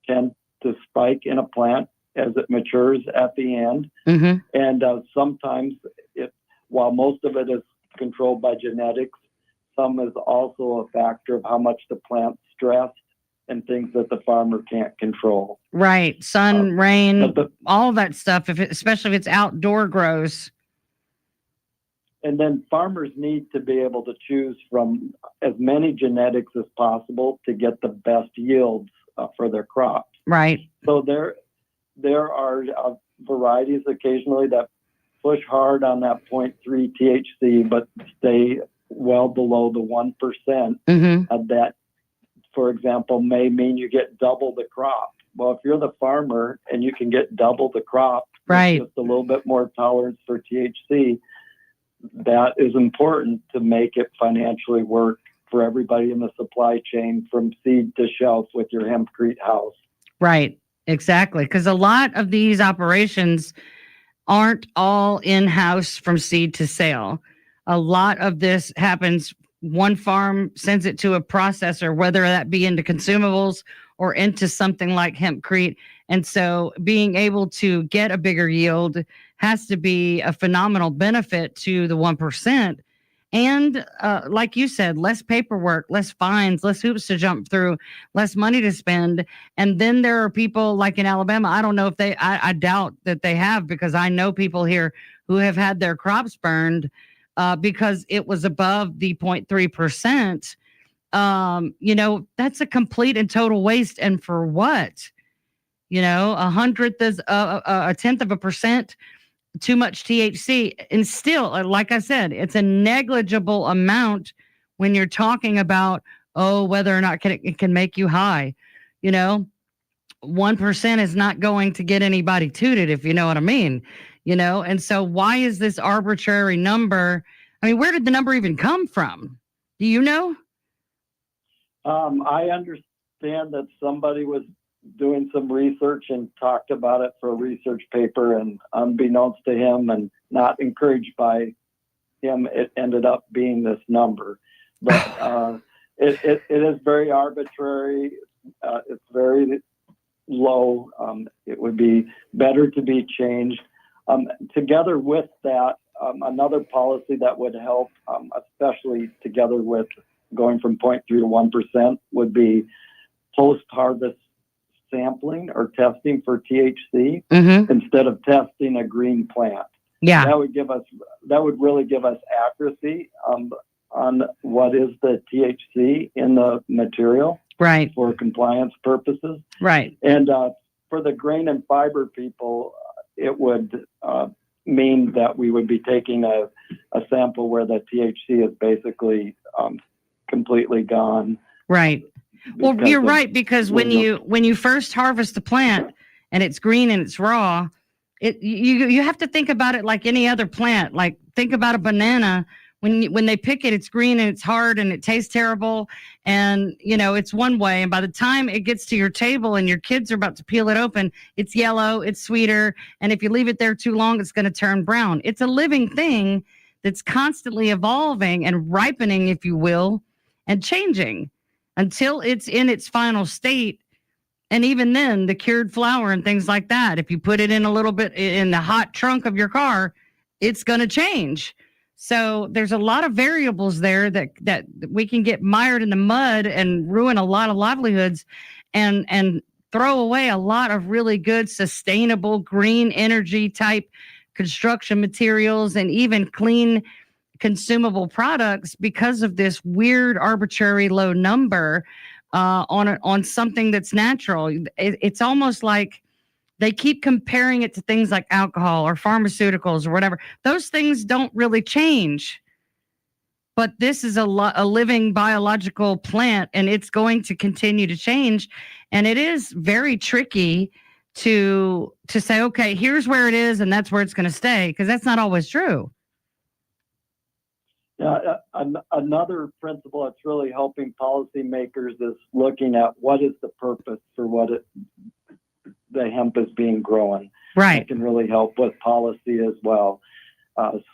Speaker 9: tend to spike in a plant as it matures at the end.
Speaker 3: Mm-hmm.
Speaker 9: And sometimes, while most of it is controlled by genetics, some is also a factor of how much the plant's stressed and things that the farmer can't control.
Speaker 13: Right. Sun, rain,
Speaker 9: but
Speaker 13: all that stuff, especially if it's outdoor grows.
Speaker 9: And then farmers need to be able to choose from as many genetics as possible to get the best yields for their crops.
Speaker 13: Right.
Speaker 9: So there are varieties occasionally that push hard on that 0.3 THC, but stay well below the 1%.
Speaker 13: Mm-hmm.
Speaker 9: That, for example, may mean you get double the crop. Well, if you're the farmer and you can get double the crop,
Speaker 13: right,
Speaker 9: with just a little bit more tolerance for THC, that is important to make it financially work for everybody in the supply chain from seed to shelf with your hempcrete house.
Speaker 13: Right, exactly. Because a lot of these operations aren't all in-house from seed to sale. A lot of this happens, one farm sends it to a processor, whether that be into consumables or into something like hempcrete. And so being able to get a bigger yield has to be a phenomenal benefit to the 1%. And like you said, less paperwork, less fines, less hoops to jump through, less money to spend. And then there are people like in Alabama, I don't know if I doubt that they have, because I know people here who have had their crops burned because it was above the 0.3%. That's a complete and total waste. And for what? A tenth of a percent, too much THC. And still, like I said, it's a negligible amount when you're talking about, whether or not it can make you high. 1% is not going to get anybody tooted, if you know what I mean. And so why is this arbitrary number? I mean, where did the number even come from? Do you know?
Speaker 9: I understand that somebody was doing some research and talked about it for a research paper, and unbeknownst to him and not encouraged by him, it ended up being this number. But it is very arbitrary. It's very low. It would be better to be changed. Together with that, another policy that would help, especially together with going from 0.3 to 1%, would be post-harvest sampling or testing for THC instead of testing a green plant.
Speaker 13: Yeah,
Speaker 9: that would really give us accuracy on what is the THC in the material,
Speaker 13: right,
Speaker 9: for compliance purposes,
Speaker 13: right.
Speaker 9: And for the grain and fiber people, it would mean that we would be taking a sample where the THC is basically completely gone.
Speaker 13: Right. Well, you're right, because when you first harvest the plant and it's green and it's raw, you have to think about it like any other plant. Like, think about a banana. When they pick it, it's green and it's hard and it tastes terrible, and it's one way. And by the time it gets to your table and your kids are about to peel it open, it's yellow, it's sweeter, and if you leave it there too long, it's going to turn brown. It's a living thing that's constantly evolving and ripening, if you will, and changing until it's in its final state. And even then, the cured flour and things like that, if you put it in a little bit in the hot trunk of your car, it's going to change. So there's a lot of variables there that we can get mired in the mud and ruin a lot of livelihoods and throw away a lot of really good, sustainable, green energy type construction materials and even clean consumable products because of this weird, arbitrary low number on something that's natural. It's almost like they keep comparing it to things like alcohol or pharmaceuticals or whatever. Those things don't really change. But this is a living biological plant, and it's going to continue to change. And it is very tricky to say, okay, here's where it is, and that's where it's going to stay, because that's not always true.
Speaker 9: Another principle that's really helping policymakers is looking at what is the purpose for the hemp is being grown.
Speaker 13: Right.
Speaker 9: It can really help with policy as well.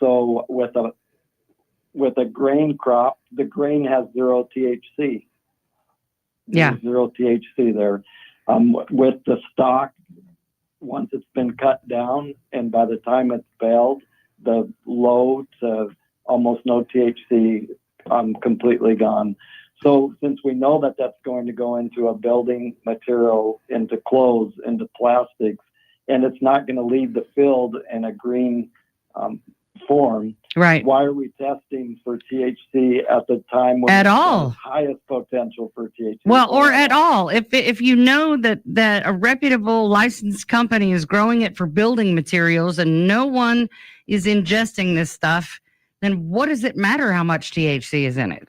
Speaker 9: So with a grain crop, the grain has zero THC.
Speaker 13: Yeah.
Speaker 9: There's zero THC there. With the stalk, once it's been cut down and by the time it's baled, the low to almost no THC completely gone. So since we know that that's going to go into a building material, into clothes, into plastics, and it's not going to leave the field in a green form,
Speaker 13: right?
Speaker 9: Why are we testing for THC at the time when
Speaker 13: at
Speaker 9: it's
Speaker 13: all
Speaker 9: the highest potential for THC?
Speaker 13: Well, or at all. If you know that a reputable licensed company is growing it for building materials and no one is ingesting this stuff, then what does it matter how much THC is in it?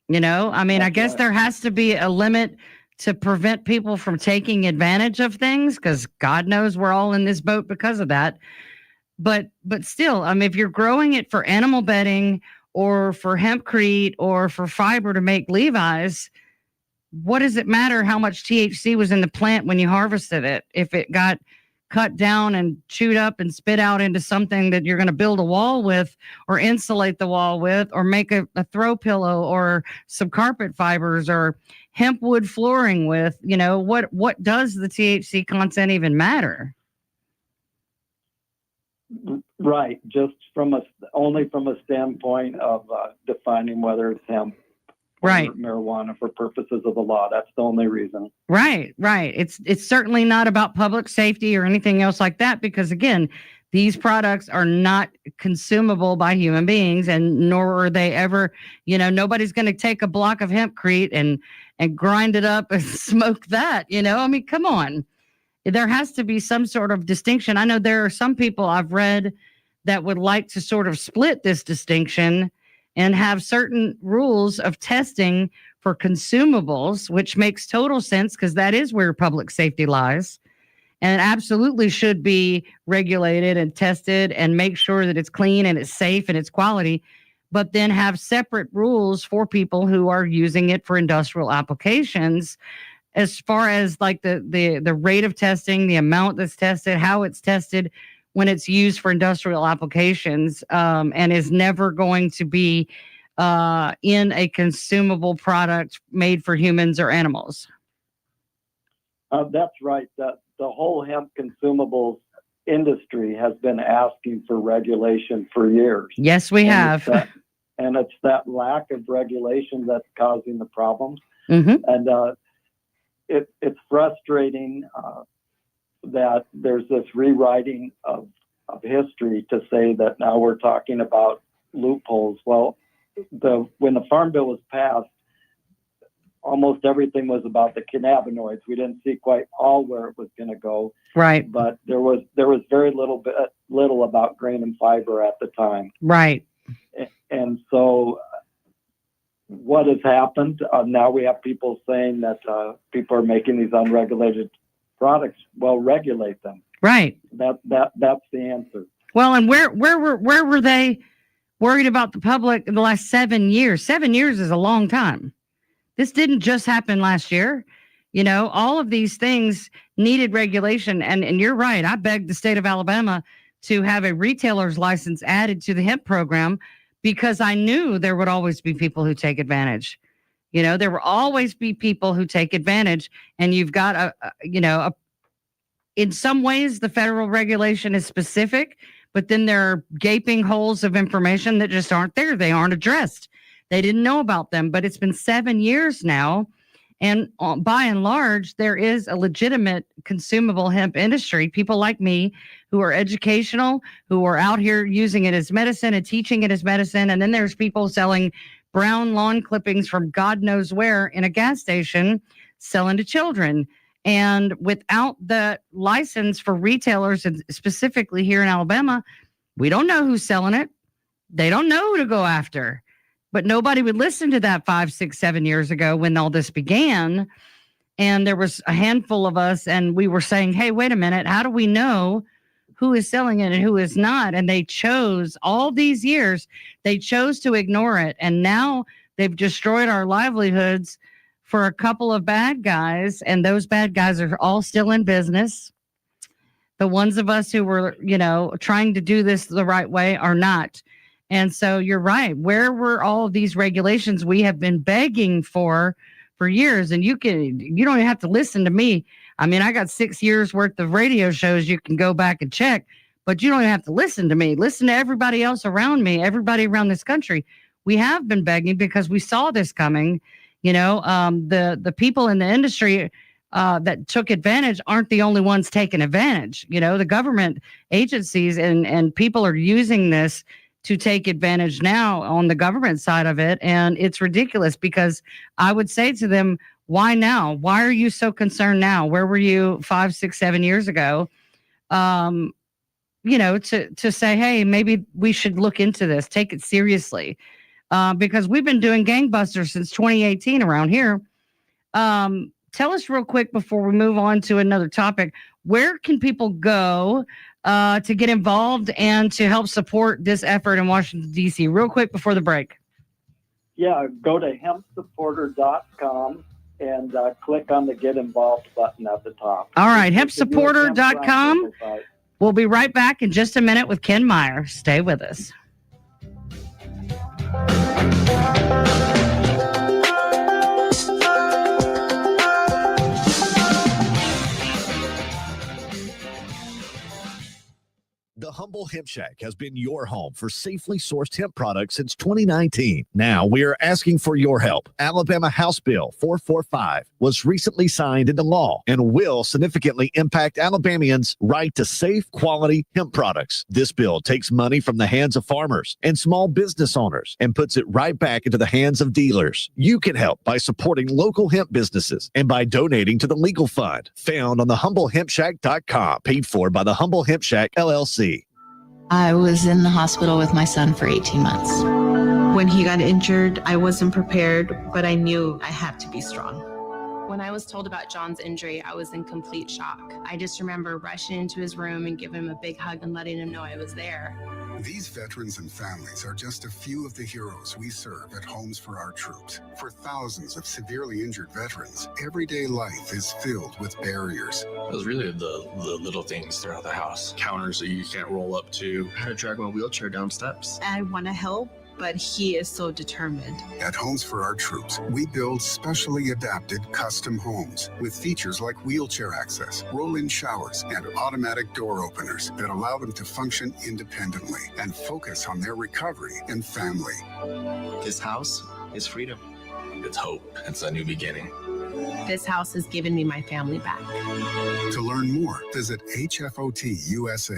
Speaker 13: You know, I mean, I guess there has to be a limit to prevent people from taking advantage of things, because God knows we're all in this boat because of that. But still, I mean, if you're growing it for animal bedding or for hempcrete or for fiber to make Levi's, what does it matter how much THC was in the plant when you harvested it? If it got cut down and chewed up and spit out into something that you're going to build a wall with or insulate the wall with or make a throw pillow or some carpet fibers or hemp wood flooring with, you know, what does the THC content even matter?
Speaker 9: Right. Just only from a standpoint of defining whether it's hemp
Speaker 13: right.
Speaker 9: or marijuana for purposes of the law. That's the only reason.
Speaker 13: Right. It's certainly not about public safety or anything else like that, because again, these products are not consumable by human beings, and nor are they ever, you know, nobody's going to take a block of hempcrete and grind it up and smoke that, you know? I mean, come on. There has to be some sort of distinction. I know there are some people I've read that would like to sort of split this distinction and have certain rules of testing for consumables, which makes total sense because that is where public safety lies, and absolutely should be regulated and tested and make sure that it's clean and it's safe and it's quality, but then have separate rules for people who are using it for industrial applications, as far as like the rate of testing, the amount that's tested, how it's tested when it's used for industrial applications, and is never going to be in a consumable product made for humans or animals.
Speaker 9: That's right. The whole hemp consumables industry has been asking for regulation for years.
Speaker 13: Yes, we have.
Speaker 9: It's that lack of regulation that's causing the problems.
Speaker 13: Mm-hmm.
Speaker 9: And it's frustrating that there's this rewriting of history to say that now we're talking about loopholes. Well, when the Farm Bill was passed, almost everything was about the cannabinoids. We didn't see quite all where it was going to go.
Speaker 13: Right.
Speaker 9: But there was very little about grain and fiber at the time.
Speaker 13: Right.
Speaker 9: And so what has happened? Now we have people saying that people are making these unregulated products. Well, regulate them.
Speaker 13: Right.
Speaker 9: That's the answer.
Speaker 13: Well, and where were they worried about the public in the last 7 years? 7 years is a long time. This didn't just happen last year. You know, all of these things needed regulation. And you're right. I begged the state of Alabama to have a retailer's license added to the hemp program, because I knew there would always be people who take advantage. You know, there will always be people who take advantage. And you've got in some ways, the federal regulation is specific, but then there are gaping holes of information that just aren't there. They aren't addressed. They didn't know about them, but it's been 7 years now. And by and large, there is a legitimate consumable hemp industry. People like me who are educational, who are out here using it as medicine and teaching it as medicine. And then there's people selling brown lawn clippings from God knows where in a gas station, selling to children. And without the license for retailers, and specifically here in Alabama, we don't know who's selling it. They don't know who to go after. But nobody would listen to that 5, 6, 7 years ago when all this began. And there was a handful of us, and we were saying, hey, wait a minute, how do we know who is selling it and who is not? And they chose, all these years, they chose to ignore it. And now they've destroyed our livelihoods for a couple of bad guys. And those bad guys are all still in business. The ones of us who were, you know, trying to do this the right way are not. And so you're right. Where were all of these regulations we have been begging for years? And you don't even have to listen to me. I mean, I got 6 years worth of radio shows you can go back and check, but you don't even have to listen to me. Listen to everybody else around me, everybody around this country. we have been begging because we saw this coming. The people in the industry that took advantage aren't the only ones taking advantage. The government agencies and people are using this to take advantage now on the government side of it. And it's ridiculous because I would say to them, why now? Why are you so concerned now? Where were you 5, 6, 7 years ago? To say, hey, maybe we should look into this, take it seriously. Because we've been doing gangbusters since 2018 around here. Tell us real quick before we move on to another topic, where can people go to get involved and to help support this effort in Washington, D.C.? Real quick before the break.
Speaker 9: Yeah, go to hempsupporter.com and click on the Get Involved button at the top.
Speaker 13: All right, hempsupporter.com. We'll be right back in just a minute with Ken Meyer. Stay with us.
Speaker 7: The Humble Hemp Shack has been your home for safely sourced hemp products since 2019. Now we are asking for your help. Alabama House Bill 445 was recently signed into law and will significantly impact Alabamians' right to safe, quality hemp products. This bill takes money from the hands of farmers and small business owners and puts it right back into the hands of dealers. You can help by supporting local hemp businesses and by donating to the legal fund found on thehumblehempshack.com, paid for by the Humble Hemp Shack, LLC.
Speaker 14: I was in the hospital with my son for 18 months.
Speaker 15: When he got injured, I wasn't prepared, but I knew I had to be strong.
Speaker 16: When I was told about John's injury, I was in complete shock. I just remember rushing into his room and giving him a big hug and letting him know I was there.
Speaker 17: These veterans and families are just a few of the heroes we serve at Homes for Our Troops. For thousands of severely injured veterans, everyday life is filled with barriers.
Speaker 18: It was really the little things throughout the house. Counters that you can't roll up to. How to drag my wheelchair down steps.
Speaker 15: I want to help, but he is so determined.
Speaker 17: At Homes for Our Troops, we build specially adapted custom homes with features like wheelchair access, roll-in showers, and automatic door openers that allow them to function independently and focus on their recovery and family.
Speaker 18: This house is freedom. It's hope. It's a new beginning.
Speaker 16: This house has given me my family back.
Speaker 17: To learn more, visit hfotusa.org.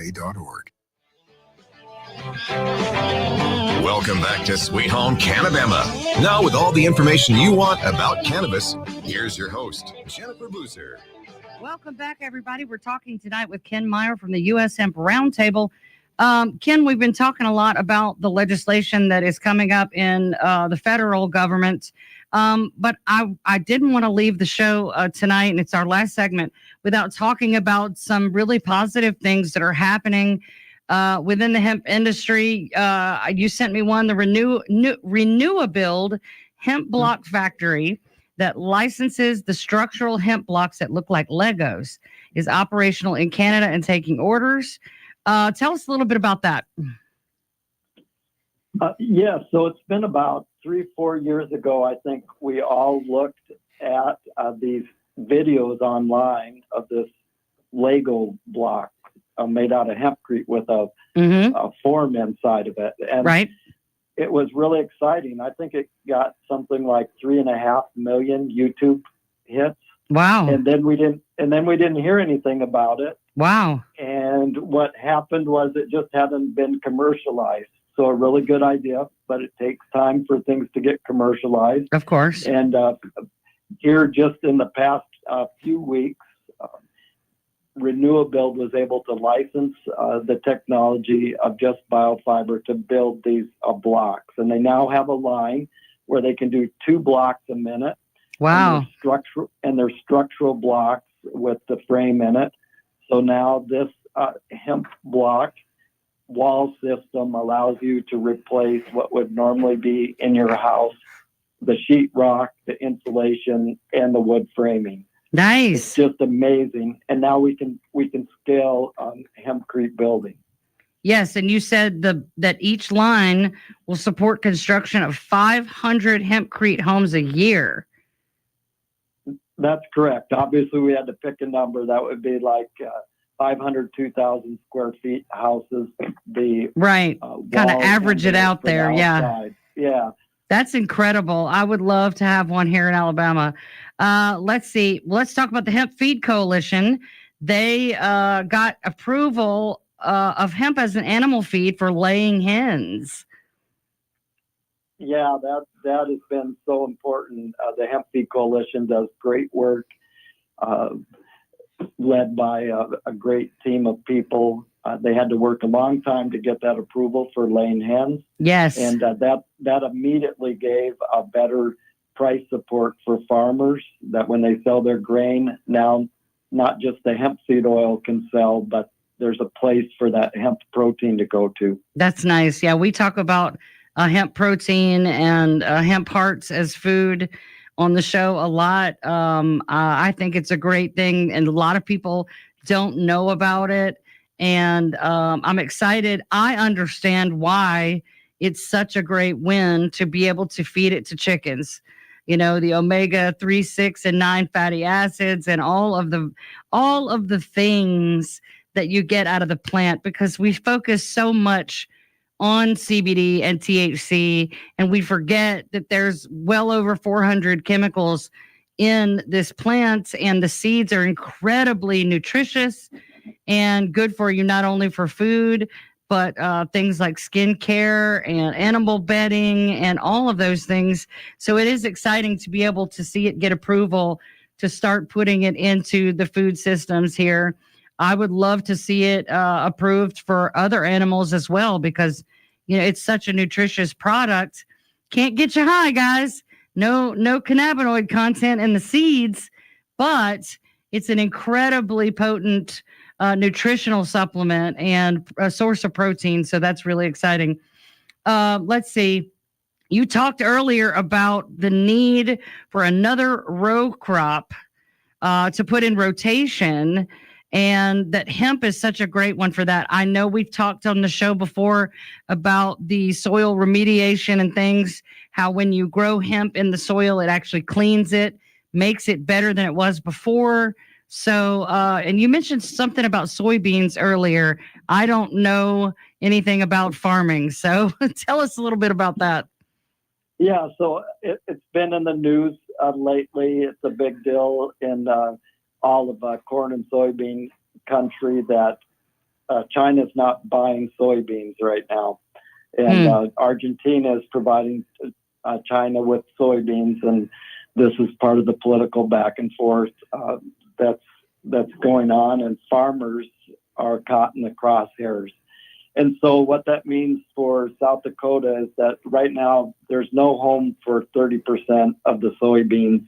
Speaker 6: Welcome back to Sweet Home CannaBama. Now with all the information you want about cannabis, here's your host, Jennifer Boozer.
Speaker 13: Welcome back, everybody. We're talking tonight with Ken Meyer from the U.S. Hemp Roundtable. Ken, we've been talking a lot about the legislation that is coming up in the federal government. But I didn't want to leave the show tonight, and it's our last segment, without talking about some really positive things that are happening within the hemp industry. You sent me one, the Renewabuild hemp block factory that licenses the structural hemp blocks that look like Legos is operational in Canada and taking orders. Tell us a little bit about that.
Speaker 9: Yeah, so it's been about 3-4 years ago, I think we all looked at these videos online of this Lego block made out of hempcrete with a form inside of it. And it was really exciting. I think it got something like 3.5 million YouTube hits.
Speaker 13: Wow.
Speaker 9: And then we didn't hear anything about it.
Speaker 13: Wow.
Speaker 9: And what happened was it just hadn't been commercialized. So a really good idea, but it takes time for things to get commercialized.
Speaker 13: Of course.
Speaker 9: And here just in the past few weeks, Renewabuild was able to license the technology of Just Biofiber to build these blocks. And they now have a line where they can do 2 blocks a minute.
Speaker 13: Wow.
Speaker 9: And they're structural blocks with the frame in it. So now this hemp block wall system allows you to replace what would normally be in your house, the sheetrock, the insulation, and the wood framing.
Speaker 13: Nice.
Speaker 9: It's just amazing. And now we can scale hempcrete building.
Speaker 13: Yes, and you said that each line will support construction of 500 hempcrete homes a year.
Speaker 9: That's correct. Obviously, we had to pick a number that would be like 500, 2,000 square feet houses. The
Speaker 13: right, kind of average it out there. Yeah.
Speaker 9: Yeah.
Speaker 13: That's incredible. I would love to have one here in Alabama. Let's see. Let's talk about the Hemp Feed Coalition. They got approval of hemp as an animal feed for laying hens.
Speaker 9: Yeah, that has been so important. The Hemp Feed Coalition does great work, led by a great team of people. They had to work a long time to get that approval for laying hens.
Speaker 13: Yes.
Speaker 9: And that immediately gave a better price support for farmers, that when they sell their grain, now not just the hemp seed oil can sell, but there's a place for that hemp protein to go to.
Speaker 13: That's nice. Yeah, we talk about hemp protein and hemp hearts as food on the show a lot. I think it's a great thing, and a lot of people don't know about it. And I'm excited. I understand why it's such a great win to be able to feed it to chickens. You know, the omega-3, 6, and 9 fatty acids, and all of the things that you get out of the plant, because we focus so much on CBD and THC, and we forget that there's well over 400 chemicals in this plant, and the seeds are incredibly nutritious and good for you, not only for food, but things like skincare and animal bedding and all of those things. So it is exciting to be able to see it get approval to start putting it into the food systems here. I would love to see it approved for other animals as well, because, you know, it's such a nutritious product. Can't get you high, guys. No cannabinoid content in the seeds, but it's an incredibly potent nutritional supplement and a source of protein. So that's really exciting. Let's see. You talked earlier about the need for another row crop to put in rotation, and that hemp is such a great one for that. I know we've talked on the show before about the soil remediation and things, how when you grow hemp in the soil, it actually cleans it, makes it better than it was before. So, and you mentioned something about soybeans earlier. I don't know anything about farming, so tell us a little bit about that.
Speaker 9: Yeah, so it's been in the news lately. It's a big deal in all of corn and soybean country that China's not buying soybeans right now. And Argentina is providing China with soybeans, and this is part of the political back and forth that's going on, and farmers are caught in the crosshairs. And so what that means for South Dakota is that right now there's no home for 30% of the soybeans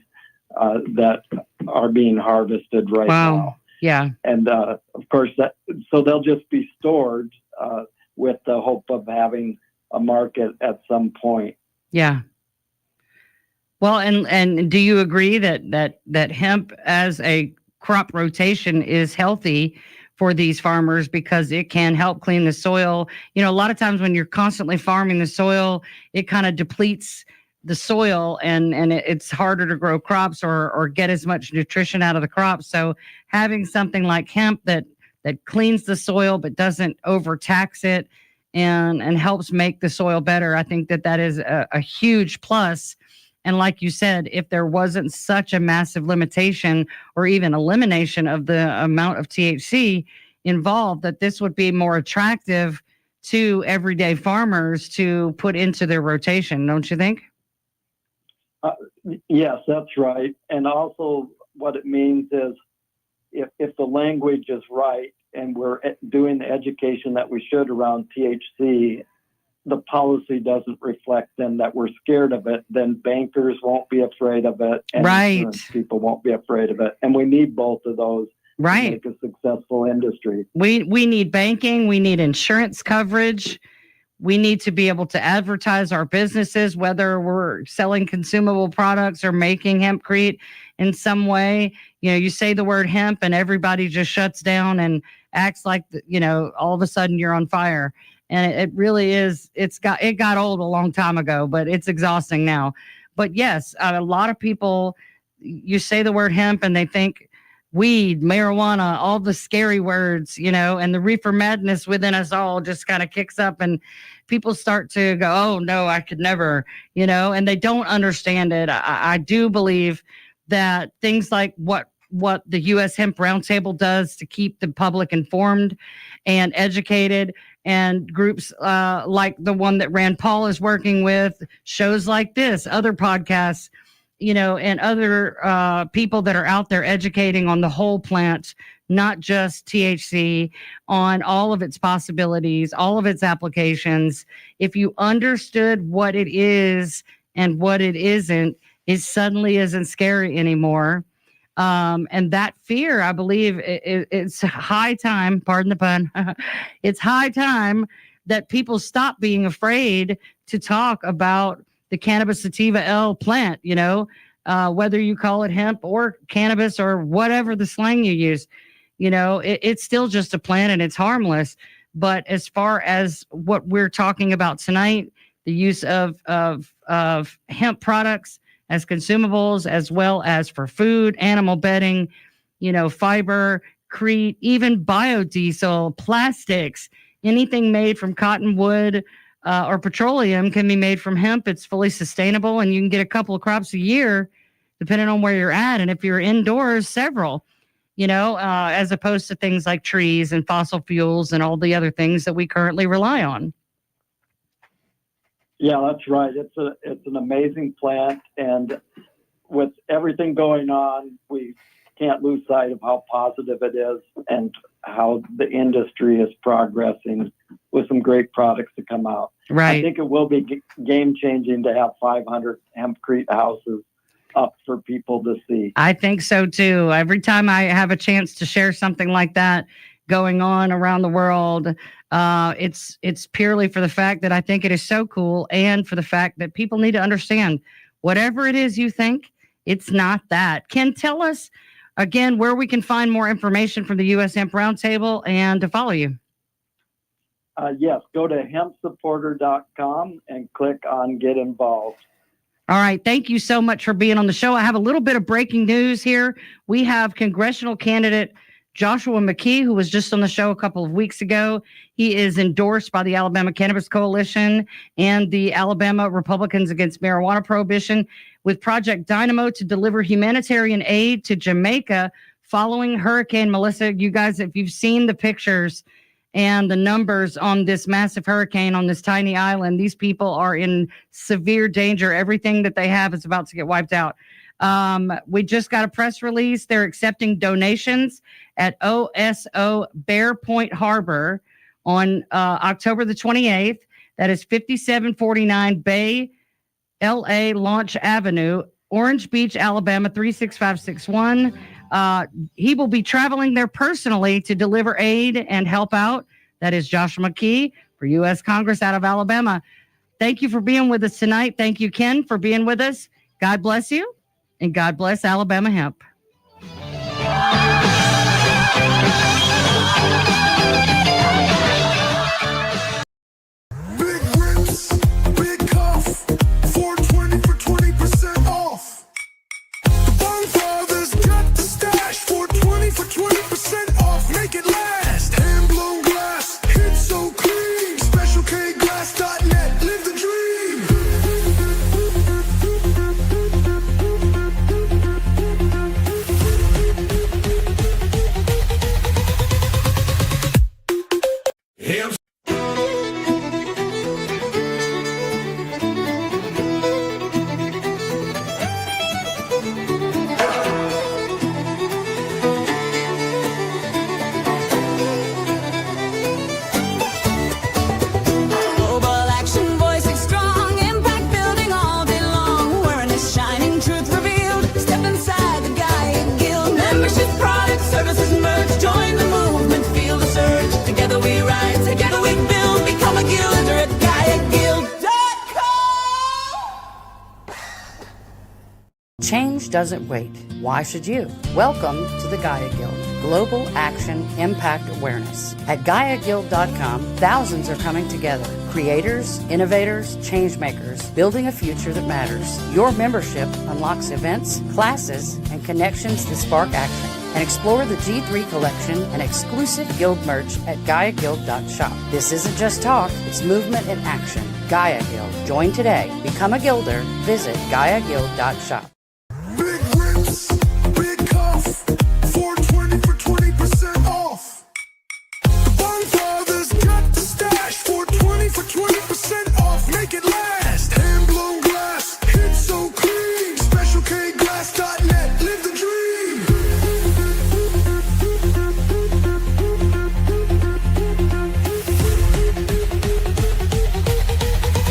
Speaker 9: that are being harvested right now.
Speaker 13: Yeah.
Speaker 9: And of course, so they'll just be stored with the hope of having a market at some point.
Speaker 13: Yeah. Well, and do you agree that hemp as a crop rotation is healthy for these farmers, because it can help clean the soil? You know, a lot of times when you're constantly farming the soil, it kind of depletes the soil, and it's harder to grow crops or get as much nutrition out of the crops. So having something like hemp that cleans the soil but doesn't overtax it and helps make the soil better, I think that is a huge plus. And like you said, if there wasn't such a massive limitation or even elimination of the amount of THC involved, that this would be more attractive to everyday farmers to put into their rotation, don't you think?
Speaker 9: Yes, that's right. And also what it means is if the language is right and we're doing the education that we should around THC, the policy doesn't reflect then that we're scared of it, then bankers won't be afraid of it, and insurance people won't be afraid of it. And we need both of those to make a successful industry.
Speaker 13: We need banking, we need insurance coverage, we need to be able to advertise our businesses, whether we're selling consumable products or making hempcrete in some way. You know, you say the word hemp and everybody just shuts down and acts like, you know, all of a sudden you're on fire. And it really is, it got old a long time ago, but it's exhausting now. But yes, a lot of people, you say the word hemp and they think weed, marijuana, all the scary words, and the reefer madness within us all just kind of kicks up, and people start to go, oh no, I could never, and they don't understand it. I do believe that things like what the U.S. Hemp Roundtable does to keep the public informed and educated, and groups like the one that Rand Paul is working with, shows like this, other podcasts, and other people that are out there educating on the whole plant, not just THC, on all of its possibilities, all of its applications. If you understood what it is and what it isn't, it suddenly isn't scary anymore. And that fear, I believe, it's high time, pardon the pun, it's high time that people stop being afraid to talk about the cannabis sativa L plant, whether you call it hemp or cannabis or whatever the slang you use, it's still just a plant and it's harmless. But as far as what we're talking about tonight, the use of hemp products as consumables, as well as for food, animal bedding, fiber, crete, even biodiesel, plastics, anything made from cotton, wood, or petroleum can be made from hemp. It's fully sustainable, and you can get a couple of crops a year, depending on where you're at. And if you're indoors, several, as opposed to things like trees and fossil fuels and all the other things that we currently rely on.
Speaker 9: Yeah, that's right. It's an amazing plant, and with everything going on, we can't lose sight of how positive it is and how the industry is progressing with some great products to come out.
Speaker 13: Right.
Speaker 9: I think it will be game changing to have 500 hempcrete houses up for people to see.
Speaker 13: I think so too. Every time I have a chance to share something like that going on around the world, it's purely for the fact that I think it is so cool, and for the fact that people need to understand whatever it is you think, it's not that. Ken, tell us again where we can find more information from the U.S. Hemp Roundtable and to follow you.
Speaker 9: Yes, go to hempsupporter.com and click on Get Involved.
Speaker 13: All right. Thank you so much for being on the show. I have a little bit of breaking news here. We have congressional candidate Joshua McKee, who was just on the show a couple of weeks ago. He is endorsed by the Alabama Cannabis Coalition and the Alabama Republicans Against Marijuana Prohibition with Project Dynamo to deliver humanitarian aid to Jamaica following Hurricane Melissa. You guys, if you've seen the pictures and the numbers on this massive hurricane on this tiny island, these people are in severe danger. Everything that they have is about to get wiped out. We just got a press release. They're accepting donations at OSO Bear Point Harbor on October the 28th. That is 5749 Bay LA Launch Avenue, Orange Beach, Alabama 36561. He will be traveling there personally to deliver aid and help out. That is Joshua McKee for U.S. Congress out of Alabama. Thank you for being with us tonight. Thank you, Ken, for being with us. God bless you, and God bless Alabama Hemp.
Speaker 2: Big rips, big cuff, 420 for 20% off. The Bong Brothers got the stash, 420 for 20% off. Make it last. Hand blown glass, hits so clean. SpecialKGlass.net, live the dream.
Speaker 1: Global action, voicing strong, impact building all day long. Awareness shining, truth revealed. Step inside the Gaia Guild. Membership, products, services merge. Join the movement, feel the surge. Together we rise, together we build. Become a guilder at GaiaGuild.com.
Speaker 3: Change doesn't wait. Why should you? Welcome to the Gaia Guild. Global Action Impact Awareness. At GaiaGuild.com, thousands are coming together. Creators, innovators, changemakers, building a future that matters. Your membership unlocks events, classes, and connections that spark action. And explore the G3 collection and exclusive guild merch at GaiaGuild.shop. This isn't just talk, it's movement in action. Gaia Guild. Join today. Become a guilder. Visit GaiaGuild.shop.